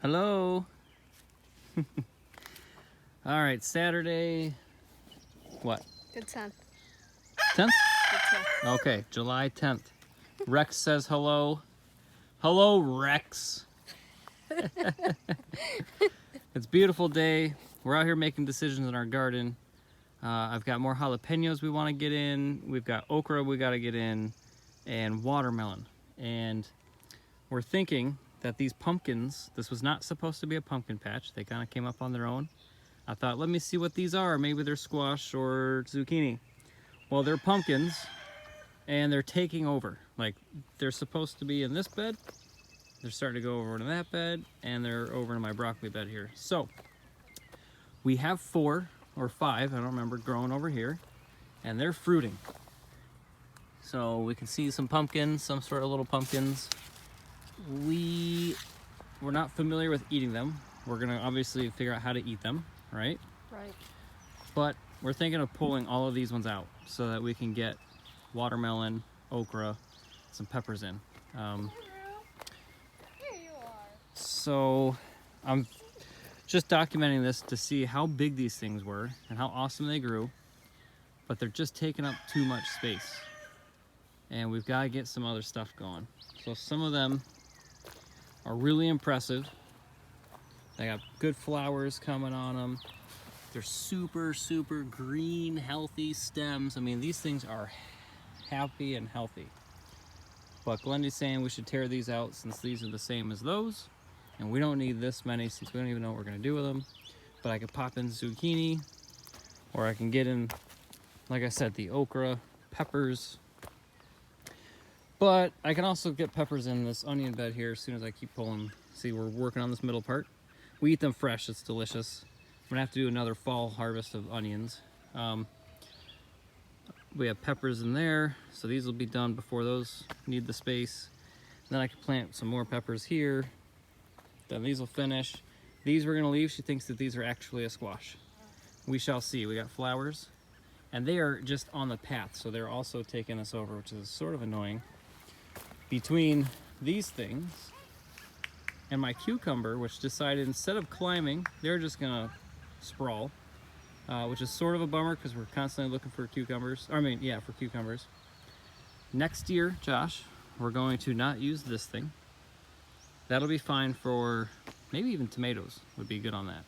Hello. All right, Saturday, what? The 10th. 10th? The 10th. Okay, July 10th. Rex says hello. Hello, Rex. It's a beautiful day. We're out here making decisions in our garden. I've got more jalapenos we want to get in. We've got okra we got to get in, and watermelon. And we're thinking that these pumpkins, this was not supposed to be a pumpkin patch. They kind of came up on their own. I thought, let me see what these are. Maybe they're squash or zucchini. Well, they're pumpkins, and they're taking over. Like, they're supposed to be in this bed. They're starting to go over to that bed, and they're over to my broccoli bed here. So, we have 4 or 5, I don't remember, growing over here, and they're fruiting. So we can see some pumpkins, some sort of little pumpkins. We're not familiar with eating them. We're gonna obviously figure out how to eat them, right? Right. But we're thinking of pulling all of these ones out so that we can get watermelon, okra, some peppers in. Here you are. So I'm just documenting this to see how big these things were and how awesome they grew, but they're just taking up too much space. And we've got to get some other stuff going. So some of them are really impressive. They got good flowers coming on them. They're super, super green, healthy stems. I mean, these things are happy and healthy. But Glendy's saying we should tear these out since these are the same as those. And we don't need this many since we don't even know what we're gonna do with them. But I could pop in zucchini, or I can get in, like I said, the okra, peppers. But I can also get peppers in this onion bed here as soon as I keep pulling. See, we're working on this middle part. We eat them fresh, it's delicious. I'm gonna have to do another fall harvest of onions. We have peppers in there, so these will be done before those need the space. Then I can plant some more peppers here. Then these will finish. These we're gonna leave. She thinks that these are actually a squash. We shall see. We got flowers, and they are just on the path, so they're also taking us over, which is sort of annoying. Between these things and my cucumber, which decided instead of climbing, they're just gonna sprawl, which is sort of a bummer because we're constantly looking for cucumbers. For cucumbers. Next year, Josh, we're going to not use this thing. That'll be fine for maybe even tomatoes would be good on that.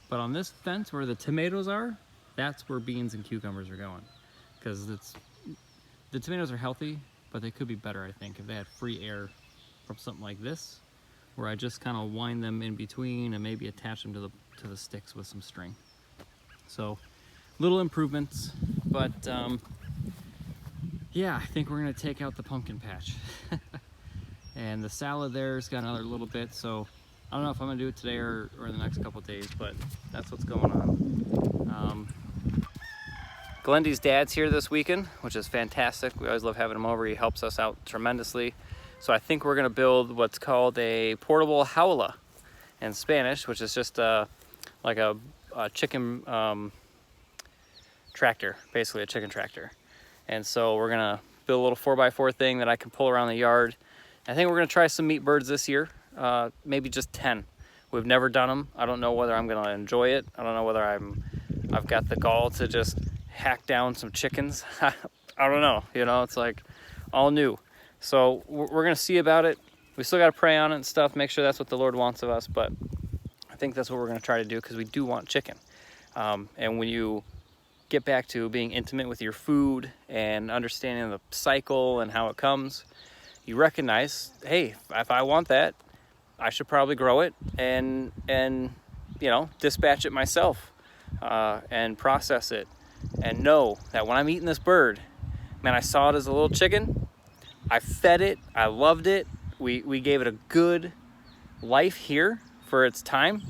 But on this fence where the tomatoes are, that's where beans and cucumbers are going, because the tomatoes are healthy, but they could be better, I think, if they had free air from something like this, where I just kind of wind them in between and maybe attach them to the sticks with some string. So little improvements, but yeah, I think we're gonna take out the pumpkin patch. And the salad there's got another little bit, so I don't know if I'm gonna do it today or in the next couple of days, but that's what's going on. Glendy's dad's here this weekend, which is fantastic. We always love having him over. He helps us out tremendously. So I think we're gonna build what's called a portable jaula in Spanish, which is just like a chicken tractor, basically a chicken tractor. And so we're gonna build a little 4x4 thing that I can pull around the yard. I think we're gonna try some meat birds this year, maybe just 10. We've never done them. I don't know whether I'm gonna enjoy it. I don't know whether I've got the gall to just hack down some chickens. I don't know, it's like all new. So we're gonna see about it. We still gotta pray on it and stuff, make sure that's what the Lord wants of us, but I think that's what we're gonna try to do because we do want chicken. And when you get back to being intimate with your food and understanding the cycle and how it comes, you recognize, hey, if I want that, I should probably grow it and dispatch it myself and process it, and know that when I'm eating this bird, man, I saw it as a little chicken, I fed it, I loved it, we gave it a good life here for its time.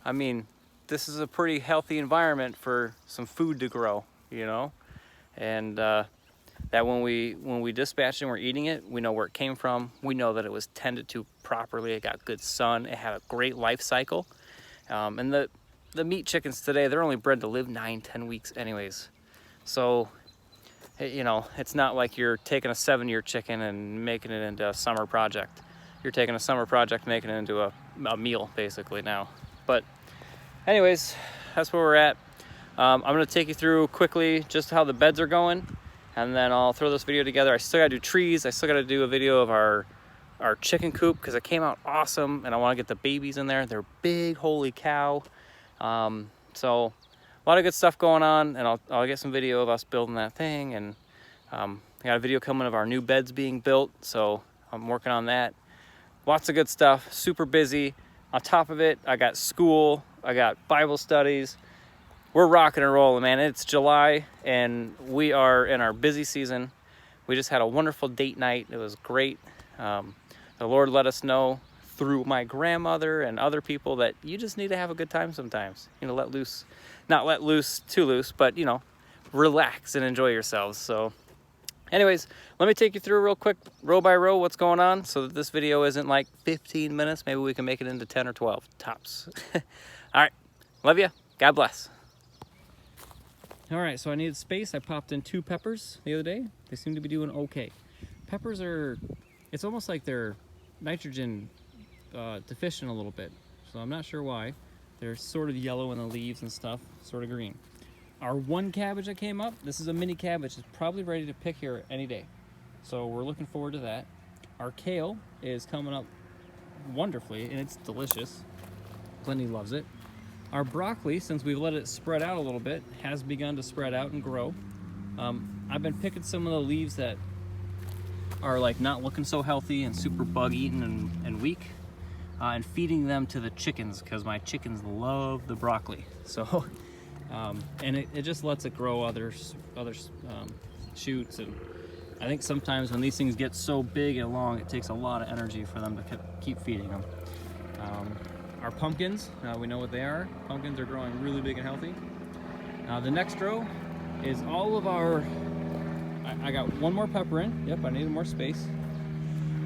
I mean, this is a pretty healthy environment for some food to grow, and that when we dispatch it and we're eating it, we know where it came from. We know that it was tended to properly. It got good sun. It had a great life cycle. And the meat chickens today, they're only bred to live 9-10 weeks anyways. So, it's not like you're taking a 7-year chicken and making it into a summer project. you're taking a summer project, making it into a meal basically now. But anyways, that's where we're at. I'm gonna take you through quickly just how the beds are going, and then I'll throw this video together. I still gotta do trees. I still gotta do a video of our chicken coop because it came out awesome, and I want to get the babies in there. They're big, holy cow. So a lot of good stuff going on, and I'll get some video of us building that thing, and I got a video coming of our new beds being built, so I'm working on that. Lots of good stuff, super busy. On top of it, I got school, I got Bible studies. We're rocking and rolling, man. It's July, and we are in our busy season. We just had a wonderful date night. It was great. The Lord let us know through my grandmother and other people that you just need to have a good time sometimes. You know, let loose. Not let loose too loose, but, you know, relax and enjoy yourselves. So anyways, let me take you through real quick, row by row, what's going on, so that this video isn't like 15 minutes. Maybe we can make it into 10 or 12 tops. All right, love you. God bless. All right, so I needed space. I popped in 2 peppers the other day. They seem to be doing okay. Peppers are, it's almost like they're nitrogen deficient a little bit, so I'm not sure why. They're sort of yellow in the leaves and stuff, sort of green. Our one cabbage that came up, this is a mini cabbage, is probably ready to pick here any day, so we're looking forward to that. Our kale is coming up wonderfully, and it's delicious. Glennie loves it. Our broccoli, since we've let it spread out a little bit, has begun to spread out and grow. I've been picking some of the leaves that are like not looking so healthy and super bug eaten and weak, and feeding them to the chickens, because my chickens love the broccoli. So and it just lets it grow other shoots, and I think sometimes when these things get so big and long, it takes a lot of energy for them to keep feeding them. Our pumpkins, we know what they are. Pumpkins are growing really big and healthy. The next row is all of our, I got one more pepper in. Yep, I needed more space.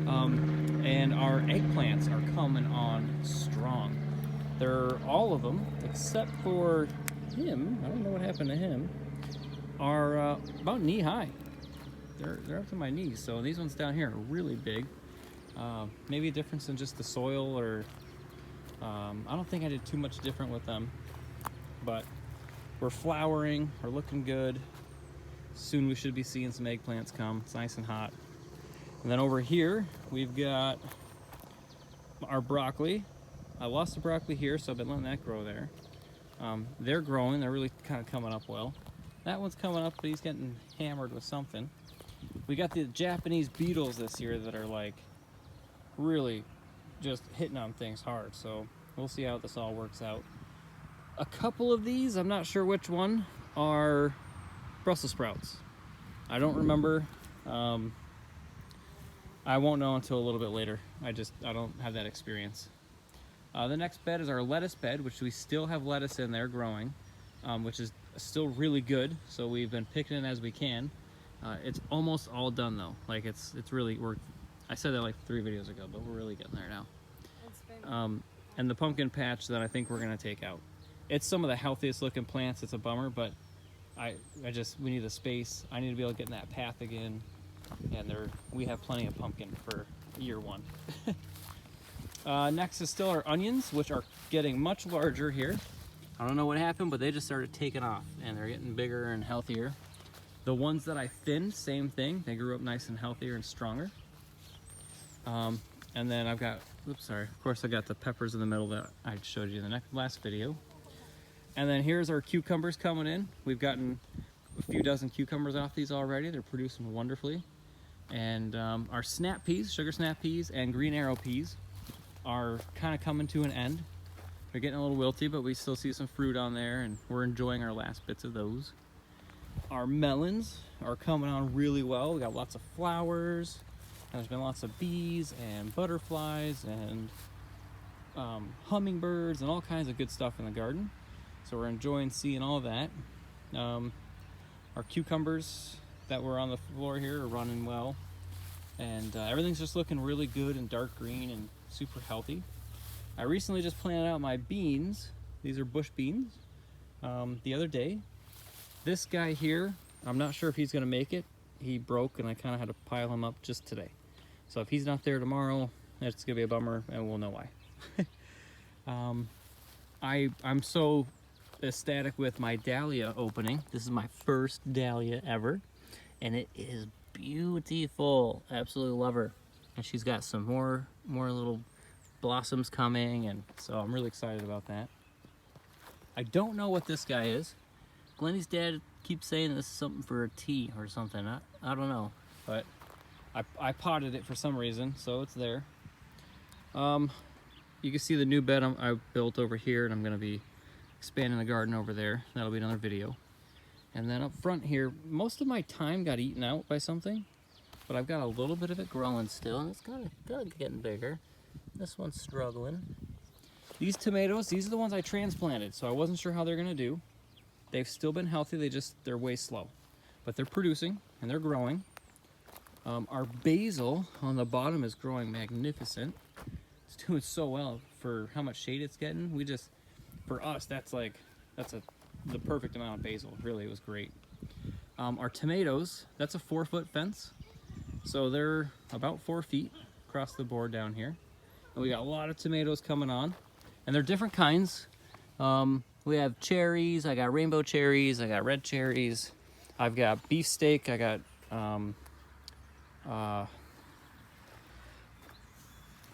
And our eggplants are coming on strong. They're all of them, except for him, I don't know what happened to him, are about knee high. They're up to my knees, so these ones down here are really big. Maybe a difference in just the soil, or I don't think I did too much different with them, but we're flowering, we're looking good. Soon we should be seeing some eggplants come. It's nice and hot. And then over here, we've got our broccoli. I lost the broccoli here, so I've been letting that grow there. They're growing, they're really kind of coming up well. That one's coming up, but he's getting hammered with something. We got the Japanese beetles this year that are like really just hitting on things hard, so we'll see how this all works out. A couple of these, I'm not sure which one, are Brussels sprouts. I don't remember. I won't know until a little bit later. I don't have that experience. The next bed is our lettuce bed, which we still have lettuce in there growing, which is still really good, so we've been picking it as we can. It's almost all done though. Like it's really, I said that like 3 videos ago, but we're really getting there now. And the pumpkin patch that I think we're gonna take out. It's some of the healthiest looking plants. It's a bummer, but we need the space. I need to be able to get in that path again, and we have plenty of pumpkin for year 1. Next is still our onions, which are getting much larger here. I don't know what happened, but they just started taking off, and they're getting bigger and healthier. The ones that I thinned, same thing. They grew up nice and healthier and stronger. And then I've got, oops, sorry. Of course, I got the peppers in the middle that I showed you in the last video. And then here's our cucumbers coming in. We've gotten a few dozen cucumbers off these already. They're producing wonderfully. And our snap peas, sugar snap peas, and green arrow peas are kind of coming to an end. They're getting a little wilty, but we still see some fruit on there, and we're enjoying our last bits of those. Our melons are coming on really well. We got lots of flowers. There's been lots of bees and butterflies and hummingbirds and all kinds of good stuff in the garden. So we're enjoying seeing all that. Our cucumbers that were on the floor here are running well. And everything's just looking really good and dark green and super healthy. I recently just planted out my beans. These are bush beans. The other day. This guy here, I'm not sure if he's gonna make it. He broke and I kind of had to pile him up just today. So if he's not there tomorrow, It's gonna be a bummer, and we'll know why. I'm so ecstatic with my dahlia opening. This is my first dahlia ever, and it is beautiful. Absolutely love her. And she's got some more little blossoms coming, and so I'm really excited about that. I don't know what this guy is. Glennie's dad keeps saying this is something for a tea or something. I don't know, but I potted it for some reason, so it's there. You can see the new bed I built over here, and I'm going to be expanding the garden over there. That'll be another video. And then up front here, most of my time got eaten out by something, but I've got a little bit of it growing still, and it's kind of getting bigger. This one's struggling. These tomatoes, these are the ones I transplanted, so I wasn't sure how they're going to do. They've still been healthy, they're way slow. But they're producing, and they're growing. Our basil on the bottom is growing magnificent. It's doing so well for how much shade it's getting. For us, that's the perfect amount of basil. Really, it was great. Our tomatoes, that's a 4-foot fence. So they're about 4 feet across the board down here. And we got a lot of tomatoes coming on. And they're different kinds. We have cherries, I got rainbow cherries, I got red cherries. I've got beefsteak, I got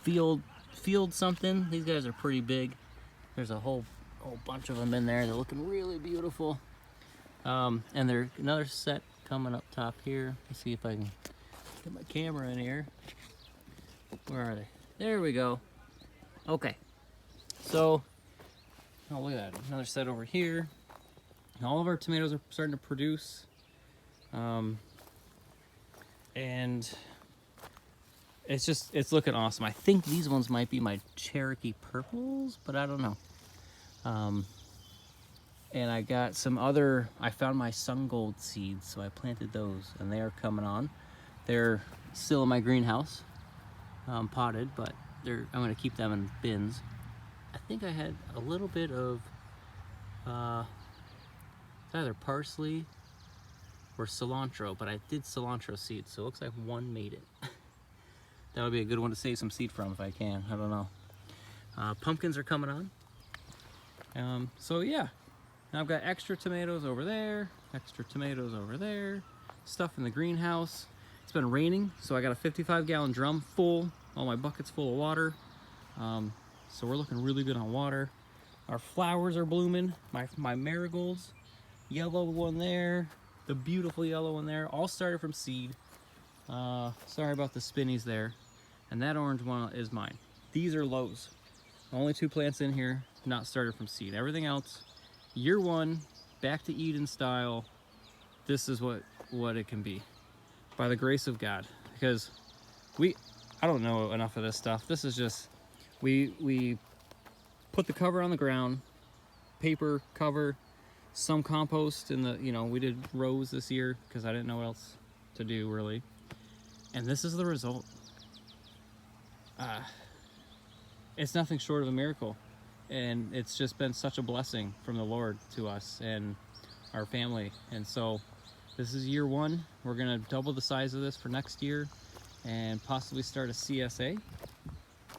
field something. These guys are pretty big. There's a whole bunch of them in there. They're looking really beautiful. And there's another set coming up top here. Let's see if I can get my camera in here. Where are they? There we go. Okay. So, oh, look at that. Another set over here. All of our tomatoes are starting to produce. And it's looking awesome. I think these ones might be my Cherokee purples, but I don't know. And I got I found my sun gold seeds, so I planted those, and they are coming on. They're still in my greenhouse, potted, but I'm gonna keep them in bins. I think I had a little bit of it's either parsley or cilantro, but I did cilantro seeds, so it looks like one made it. That would be a good one to save some seed from if I can. I don't know. Pumpkins are coming on. So yeah, now I've got extra tomatoes over there, extra tomatoes over there, stuff in the greenhouse. It's been raining, so I got a 55-gallon drum full, all my buckets full of water. So we're looking really good on water. Our flowers are blooming. My marigolds, yellow one there, the beautiful yellow one there, all started from seed. Sorry about the spinnies there. And that orange one is mine. These are Lowe's. Only 2 plants in here, not started from seed. Everything else, year 1, back to Eden style. This is what it can be, by the grace of God. Because I don't know enough of this stuff. This is just, we put the cover on the ground, paper cover, some compost in the, we did rows this year because I didn't know what else to do really. And this is the result. It's nothing short of a miracle. And it's just been such a blessing from the Lord to us and our family. And so this is year 1. We're gonna double the size of this for next year and possibly start a CSA.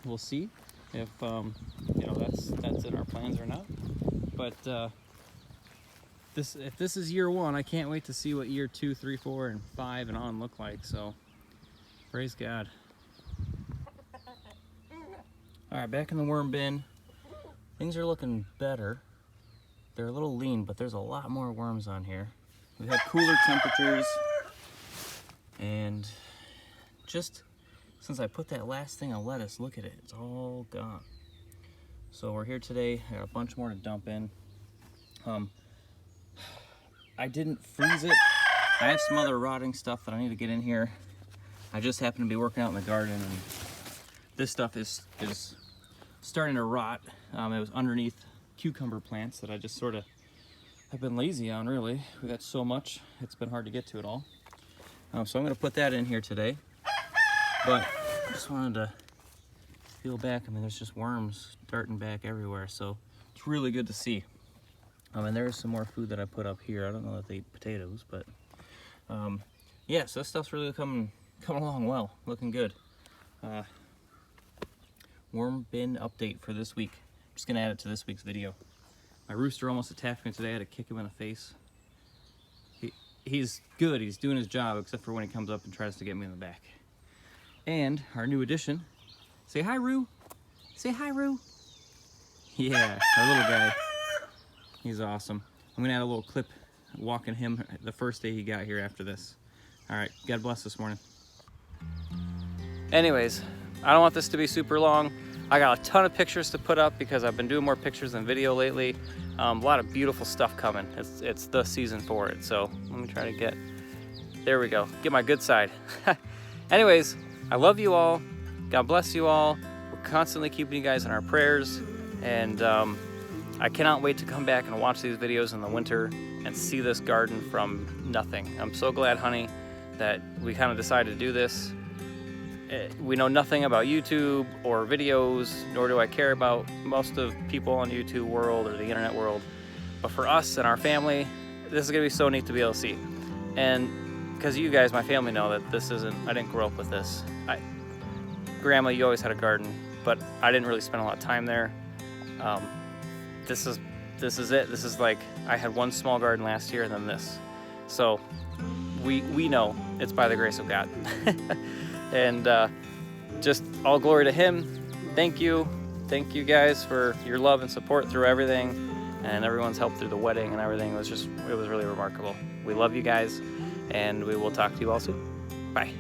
We'll see if that's in our plans or not. But if this is year 1, I can't wait to see what year 2, 3, 4, and 5 and on look like. So praise God. All right, back in the worm bin. Things are looking better. They're a little lean, but there's a lot more worms on here. We've had cooler temperatures, and just since I put that last thing of lettuce, look at it, it's all gone. So we're here today. I got a bunch more to dump in. I didn't freeze it. I have some other rotting stuff that I need to get in here. I just happen to be working out in the garden, and this stuff is starting to rot. It was underneath cucumber plants that I just sort of have been lazy on, really. We got so much, it's been hard to get to it all. So I'm gonna put that in here today. But I just wanted to feel back. I mean, there's just worms darting back everywhere, so it's really good to see. And there's some more food that I put up here. I don't know if they eat potatoes, but yeah, so this stuff's really coming along well, looking good. worm bin update for this week. I'm just gonna add it to this week's video. My rooster almost attacked me today. I had to kick him in the face. He's good, he's doing his job, except for when he comes up and tries to get me in the back. And our new addition, say hi, Roo. Say hi, Roo. Yeah, our little guy. He's awesome. I'm gonna add a little clip walking him the first day he got here after this. All right, God bless this morning. Anyways, I don't want this to be super long. I got a ton of pictures to put up because I've been doing more pictures than video lately. A lot of beautiful stuff coming. It's the season for it. So let me try to get, there we go, get my good side. Anyways, I love you all. God bless you all. We're constantly keeping you guys in our prayers. And I cannot wait to come back and watch these videos in the winter and see this garden from nothing. I'm so glad, honey, that we kind of decided to do this. We know nothing about YouTube or videos, nor do I care about most of people on YouTube world or the internet world. But for us and our family, this is gonna be so neat to be able to see. And because you guys, my family, know that this isn't, I didn't grow up with this. Grandma, you always had a garden, but I didn't really spend a lot of time there. This is it. This is like, I had one small garden last year and then this. So we know it's by the grace of God. And just all glory to him. Thank you guys for your love and support through everything, and everyone's help through the wedding and everything. It was really remarkable. We love you guys, and we will talk to you all soon. Bye.